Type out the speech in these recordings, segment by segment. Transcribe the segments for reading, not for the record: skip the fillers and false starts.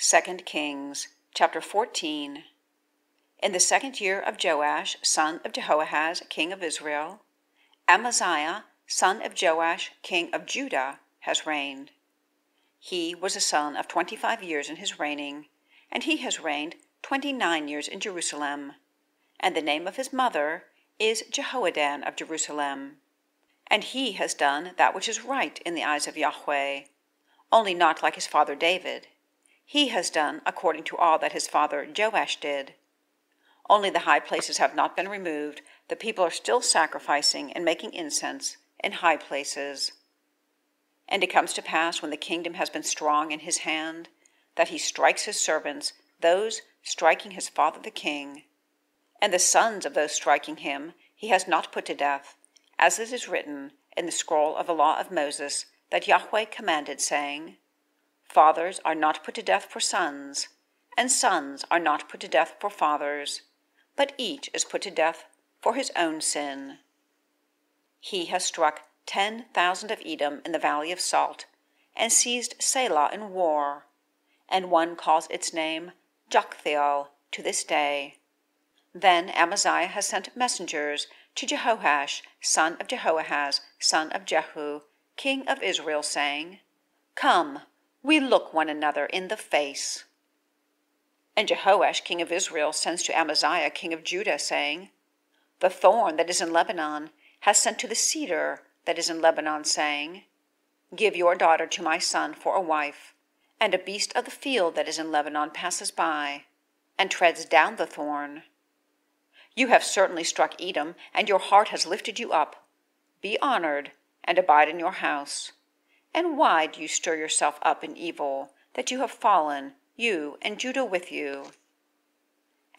2 Kings, chapter 14. In the 2nd year of Joash, son of Jehoahaz, king of Israel, Amaziah, son of Joash, king of Judah, has reigned. He was a son of 25 years in his reigning, and he has reigned 29 years in Jerusalem. And the name of his mother is Jehoaddan of Jerusalem. And he has done that which is right in the eyes of Yahweh, only not like his father David. He has done according to all that his father Joash did. Only the high places have not been removed. The people are still sacrificing and making incense in high places. And it comes to pass, when the kingdom has been strong in his hand, that he strikes his servants, those striking his father the king. And the sons of those striking him he has not put to death, as it is written in the scroll of the law of Moses, that Yahweh commanded, saying, Fathers are not put to death for sons, and sons are not put to death for fathers, but each is put to death for his own sin. He has struck 10,000 of Edom in the valley of Salt, and seized Selah in war, and one calls its name Joktheel to this day. Then Amaziah has sent messengers to Jehoash, son of Jehoahaz, son of Jehu, king of Israel, saying, Come, we look one another in the face. And Jehoash, king of Israel, sends to Amaziah, king of Judah, saying, The thorn that is in Lebanon has sent to the cedar that is in Lebanon, saying, Give your daughter to my son for a wife. And a beast of the field that is in Lebanon passes by, and treads down the thorn. You have certainly struck Edom, and your heart has lifted you up. Be honored, and abide in your house. And why do you stir yourself up in evil, that you have fallen, you and Judah with you?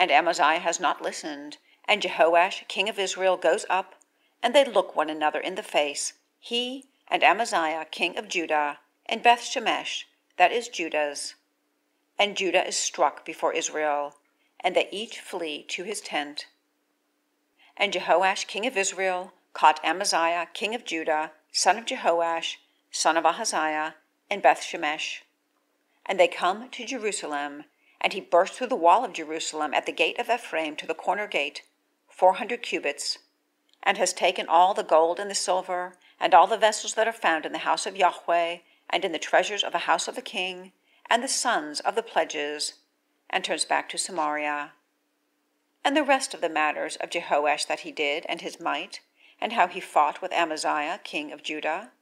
And Amaziah has not listened, and Jehoash, king of Israel, goes up, and they look one another in the face, he and Amaziah, king of Judah, and Beth-Shemesh, that is Judah's. And Judah is struck before Israel, and they each flee to his tent. And Jehoash, king of Israel, caught Amaziah, king of Judah, son of Jehoash, son of Ahaziah, in Beth-Shemesh. And they come to Jerusalem, and he burst through the wall of Jerusalem at the Gate of Ephraim to the corner gate, 400 cubits, and has taken all the gold and the silver, and all the vessels that are found in the house of Yahweh, and in the treasures of the house of the king, and the sons of the pledges, and turns back to Samaria. And the rest of the matters of Jehoash that he did, and his might, and how he fought with Amaziah, king of Judah,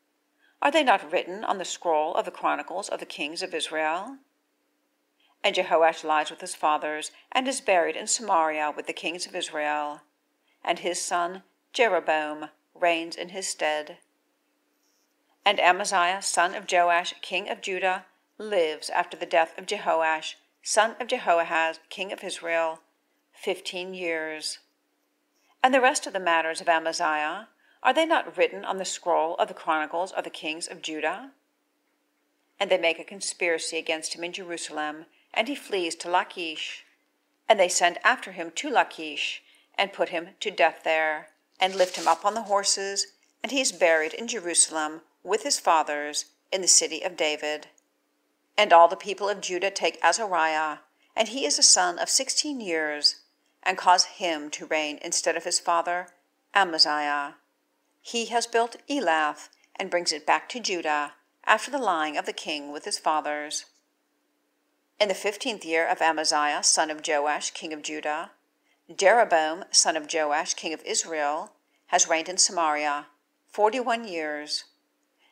are they not written on the scroll of the Chronicles of the kings of Israel? And Jehoash lies with his fathers, and is buried in Samaria with the kings of Israel, and his son Jeroboam reigns in his stead. And Amaziah, son of Joash, king of Judah, lives after the death of Jehoash, son of Jehoahaz, king of Israel, 15 years. And the rest of the matters of Amaziah, are they not written on the scroll of the Chronicles of the kings of Judah? And they make a conspiracy against him in Jerusalem, and he flees to Lachish. And they send after him to Lachish, and put him to death there, and lift him up on the horses, and he is buried in Jerusalem with his fathers in the city of David. And all the people of Judah take Azariah, and he is a son of 16 years, and cause him to reign instead of his father Amaziah. He has built Elath, and brings it back to Judah, after the lying of the king with his fathers. In the 15th year of Amaziah, son of Joash, king of Judah, Jeroboam, son of Joash, king of Israel, has reigned in Samaria 41 years.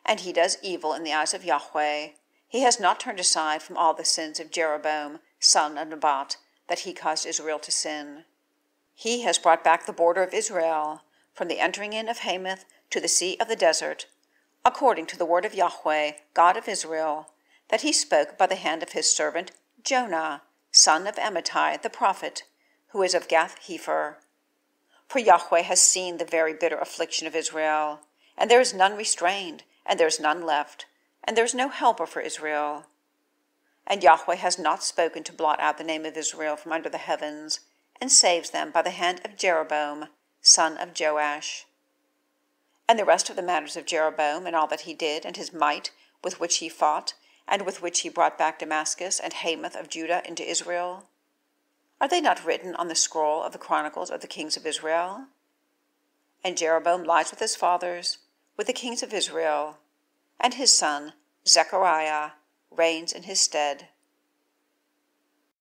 And he does evil in the eyes of Yahweh. He has not turned aside from all the sins of Jeroboam, son of Nebat, that he caused Israel to sin. He has brought back the border of Israel, from the entering in of Hamath to the sea of the desert, according to the word of Yahweh, God of Israel, that he spoke by the hand of his servant Jonah, son of Amittai, the prophet, who is of Gath-Hepher. For Yahweh has seen the very bitter affliction of Israel, and there is none restrained, and there is none left, and there is no helper for Israel. And Yahweh has not spoken to blot out the name of Israel from under the heavens, and saves them by the hand of Jeroboam, son of Joash. And the rest of the matters of Jeroboam, and all that he did, and his might with which he fought, and with which he brought back Damascus and Hamath of Judah into Israel? Are they not written on the scroll of the Chronicles of the kings of Israel? And Jeroboam lies with his fathers, with the kings of Israel, and his son Zechariah reigns in his stead.